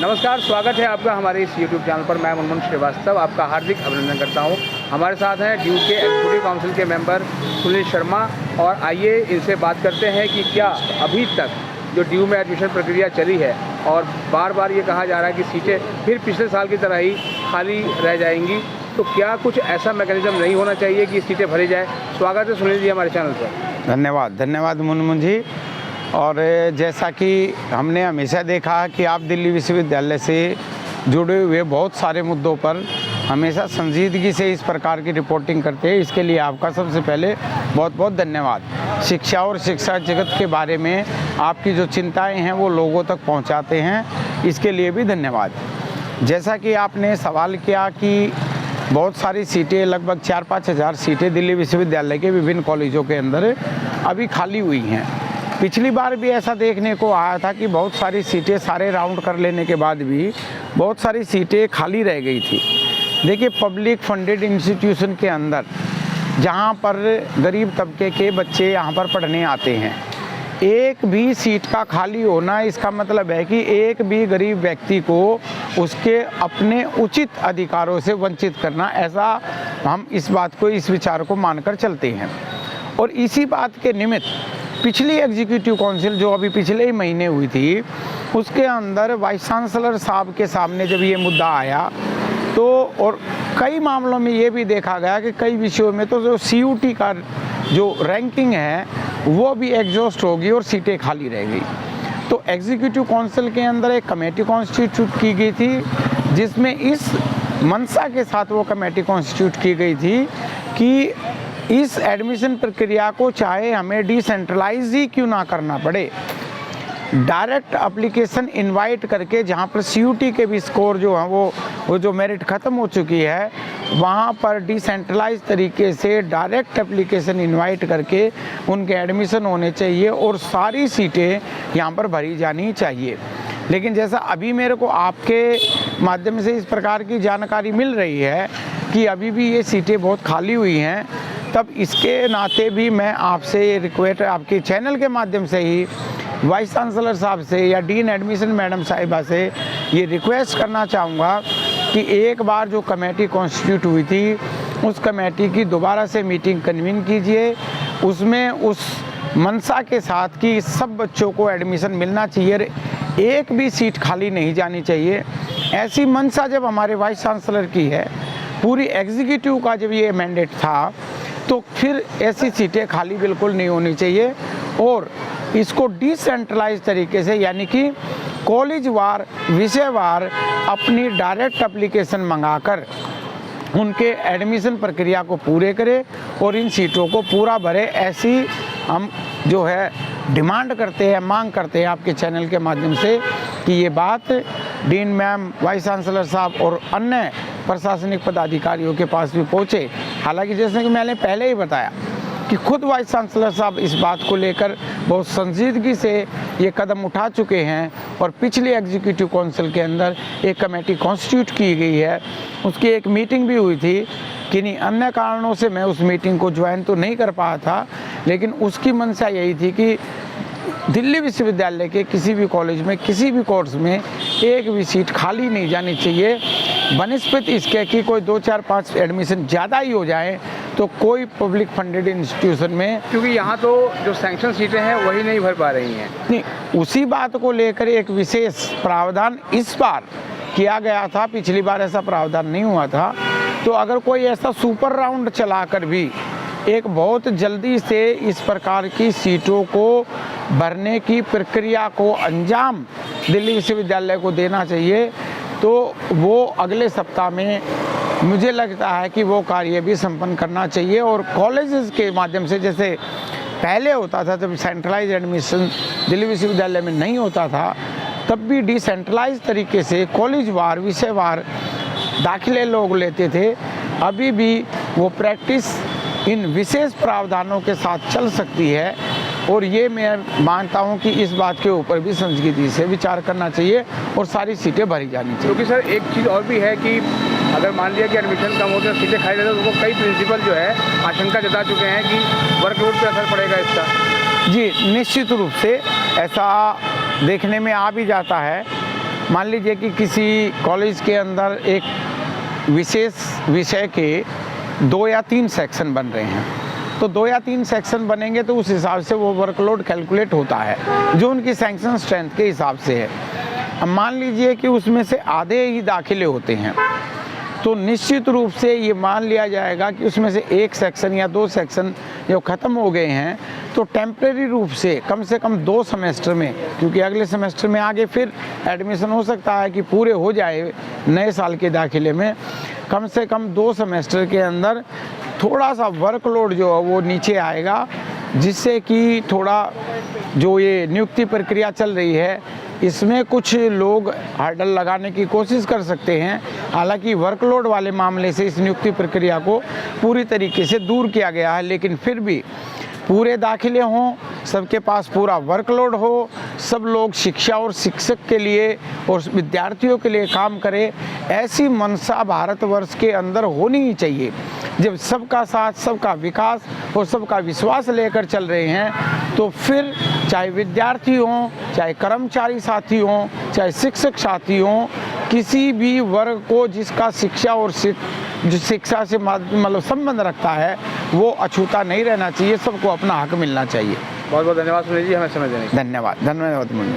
नमस्कार, स्वागत है आपका हमारे इस YouTube चैनल पर। मैं मुनमुन श्रीवास्तव आपका हार्दिक अभिनंदन करता हूं। हमारे साथ हैं ड्यूक के एग्जीक्यूटिव काउंसिल के मेंबर सुनील शर्मा, और आइए इनसे बात करते हैं कि क्या अभी तक जो ड्यू में एडमिशन प्रक्रिया चली है और बार बार ये कहा जा रहा है कि सीटें फिर पिछले साल की तरह ही खाली रह जाएंगी, तो क्या कुछ ऐसा मैकेनिज्म नहीं होना चाहिए कि सीटें भरी जाए? स्वागत है सुनील जी हमारे चैनल पर। धन्यवाद मुनमुन जी। और जैसा कि हमने हमेशा देखा कि आप दिल्ली विश्वविद्यालय से जुड़े हुए बहुत सारे मुद्दों पर हमेशा संजीदगी से इस प्रकार की रिपोर्टिंग करते हैं, इसके लिए आपका सबसे पहले बहुत बहुत धन्यवाद। शिक्षा और शिक्षा जगत के बारे में आपकी जो चिंताएं हैं वो लोगों तक पहुंचाते हैं, इसके लिए भी धन्यवाद। जैसा कि आपने सवाल किया कि बहुत सारी सीटें, लगभग 4-5 हज़ार सीटें दिल्ली विश्वविद्यालय के विभिन्न कॉलेजों के अंदर अभी खाली हुई हैं। पिछली बार भी ऐसा देखने को आया था कि बहुत सारी सीटें सारे राउंड कर लेने के बाद भी बहुत सारी सीटें खाली रह गई थी। देखिए, पब्लिक फंडेड इंस्टीट्यूशन के अंदर जहां पर गरीब तबके के बच्चे यहां पर पढ़ने आते हैं, एक भी सीट का खाली होना इसका मतलब है कि एक भी गरीब व्यक्ति को उसके अपने उचित अधिकारों से वंचित करना, ऐसा हम इस बात को, इस विचार को मानकर चलते हैं। और इसी बात के निमित्त पिछली एग्जीक्यूटिव काउंसिल जो अभी पिछले ही महीने हुई थी, उसके अंदर वाइस चांसलर साहब के सामने जब ये मुद्दा आया तो, और कई मामलों में ये भी देखा गया कि कई विषयों में तो जो CUT का जो रैंकिंग है वो भी एग्जॉस्ट होगी और सीटें खाली रह गई। तो एग्जीक्यूटिव काउंसिल के अंदर एक कमेटी कॉन्स्टिट्यूट की गई थी, जिसमें इस मंशा के साथ वो कमेटी कॉन्स्टिट्यूट की गई थी कि इस एडमिशन प्रक्रिया को चाहे हमें डिसेंट्रलाइज ही क्यों ना करना पड़े, डायरेक्ट एप्लीकेशन इनवाइट करके, जहां पर CUT के भी स्कोर जो हैं वो जो मेरिट ख़त्म हो चुकी है, वहां पर डिसेंट्रलाइज तरीके से डायरेक्ट एप्लीकेशन इनवाइट करके उनके एडमिशन होने चाहिए और सारी सीटें यहां पर भरी जानी चाहिए। लेकिन जैसा अभी मेरे को आपके माध्यम से इस प्रकार की जानकारी मिल रही है कि अभी भी ये सीटें बहुत खाली हुई हैं, तब इसके नाते भी मैं आपसे रिक्वेस्ट, आपके चैनल के माध्यम से ही वाइस चांसलर साहब से या डीन एडमिशन मैडम साहिबा से ये रिक्वेस्ट करना चाहूँगा कि एक बार जो कमेटी कॉन्स्टिट्यूट हुई थी, उस कमेटी की दोबारा से मीटिंग कन्वीन कीजिए। उसमें उस मंशा के साथ कि सब बच्चों को एडमिशन मिलना चाहिए, एक भी सीट खाली नहीं जानी चाहिए। ऐसी मंशा जब हमारे वाइस चांसलर की है, पूरी एग्जीक्यूटिव का जब ये मैंडेट था, तो फिर ऐसी सीटें खाली बिल्कुल नहीं होनी चाहिए और इसको डिसेंट्रलाइज तरीके से, यानी कि कॉलेज वार, विषय वार अपनी डायरेक्ट एप्लीकेशन मंगाकर उनके एडमिशन प्रक्रिया को पूरे करें और इन सीटों को पूरा भरे। ऐसी हम जो है डिमांड करते हैं, मांग करते हैं आपके चैनल के माध्यम से कि ये बात डीन मैम, वाइस चांसलर साहब और अन्य प्रशासनिक पदाधिकारियों के पास भी पहुँचे। हालांकि जैसे कि मैंने पहले ही बताया कि खुद वाइस चांसलर साहब इस बात को लेकर बहुत संजीदगी से ये कदम उठा चुके हैं और पिछली एग्जीक्यूटिव काउंसिल के अंदर एक कमेटी कॉन्स्टिट्यूट की गई है, उसकी एक मीटिंग भी हुई थी। किन्हीं अन्य कारणों से मैं उस मीटिंग को ज्वाइन तो नहीं कर पाया था, लेकिन उसकी मंशा यही थी कि दिल्ली विश्वविद्यालय के किसी भी कॉलेज में, किसी भी कोर्स में एक भी सीट खाली नहीं जानी चाहिए, बनस्पत इसके कि कोई 2-4-5 एडमिशन ज़्यादा ही हो जाए तो कोई पब्लिक फंडेड इंस्टीट्यूशन में, क्योंकि यहाँ तो जो सैंक्शन सीटें हैं वही नहीं भर पा रही हैं। नहीं, उसी बात को लेकर एक विशेष प्रावधान इस बार किया गया था, पिछली बार ऐसा प्रावधान नहीं हुआ था। तो अगर कोई ऐसा सुपर राउंड चलाकर भी एक बहुत जल्दी से इस प्रकार की सीटों को भरने की प्रक्रिया को अंजाम दिल्ली विश्वविद्यालय को देना चाहिए, तो वो अगले सप्ताह में मुझे लगता है कि वो कार्य भी संपन्न करना चाहिए। और कॉलेजेस के माध्यम से, जैसे पहले होता था जब सेंट्रलाइज एडमिशन दिल्ली विश्वविद्यालय में नहीं होता था, तब भी डिसेंट्रलाइज तरीके से कॉलेज वार, विषय वार दाखिले लोग लेते थे। अभी भी वो प्रैक्टिस इन विशेष प्रावधानों के साथ चल सकती है और ये मैं मानता हूँ कि इस बात के ऊपर भी संजीदगी से विचार करना चाहिए और सारी सीटें भरी जानी चाहिए। क्योंकि सर एक चीज़ और भी है कि अगर मान लिया कि एडमिशन कम होकर सीटें खाली रहती है, तो कई प्रिंसिपल जो है आशंका जता चुके हैं कि वर्कलोड पर असर पड़ेगा इसका। जी, निश्चित रूप से ऐसा देखने में आ भी जाता है मान लीजिए कि किसी कॉलेज के अंदर एक विशेष विषय के 2 या 3 सेक्शन बन रहे हैं, तो 2 या 3 सेक्शन बनेंगे तो उस हिसाब से वो वर्कलोड कैलकुलेट होता है जो उनकी सैंक्शन स्ट्रेंथ के हिसाब से है। अब मान लीजिए कि उसमें से आधे ही दाखिले होते हैं, तो निश्चित रूप से ये मान लिया जाएगा कि उसमें से 1 सेक्शन या 2 सेक्शन जो ख़त्म हो गए हैं, तो टेम्परेरी रूप से कम 2 सेमेस्टर में, क्योंकि अगले सेमेस्टर में आगे फिर एडमिशन हो सकता है कि पूरे हो जाए नए साल के दाखिले में, कम से कम 2 सेमेस्टर के अंदर थोड़ा सा वर्कलोड जो है वो नीचे आएगा, जिससे कि थोड़ा जो ये नियुक्ति प्रक्रिया चल रही है इसमें कुछ लोग हर्डल लगाने की कोशिश कर सकते हैं। हालांकि वर्कलोड वाले मामले से इस नियुक्ति प्रक्रिया को पूरी तरीके से दूर किया गया है, लेकिन फिर भी पूरे दाखिले हों, सबके पास पूरा वर्कलोड हो, सब लोग शिक्षा और शिक्षक के लिए और विद्यार्थियों के लिए काम करें, ऐसी मंशा भारतवर्ष के अंदर होनी ही चाहिए। जब सबका साथ, सबका विकास और सबका विश्वास लेकर चल रहे हैं, तो फिर चाहे विद्यार्थी हों, चाहे कर्मचारी साथी हों, चाहे शिक्षक साथी हों, किसी भी वर्ग को जिसका शिक्षा और जो शिक्षा से मतलब संबंध रखता है वो अछूता नहीं रहना चाहिए, सबको अपना हक मिलना चाहिए। बहुत बहुत धन्यवाद सुनील जी, हमें समय देने के लिए। धन्यवाद मुन्नी।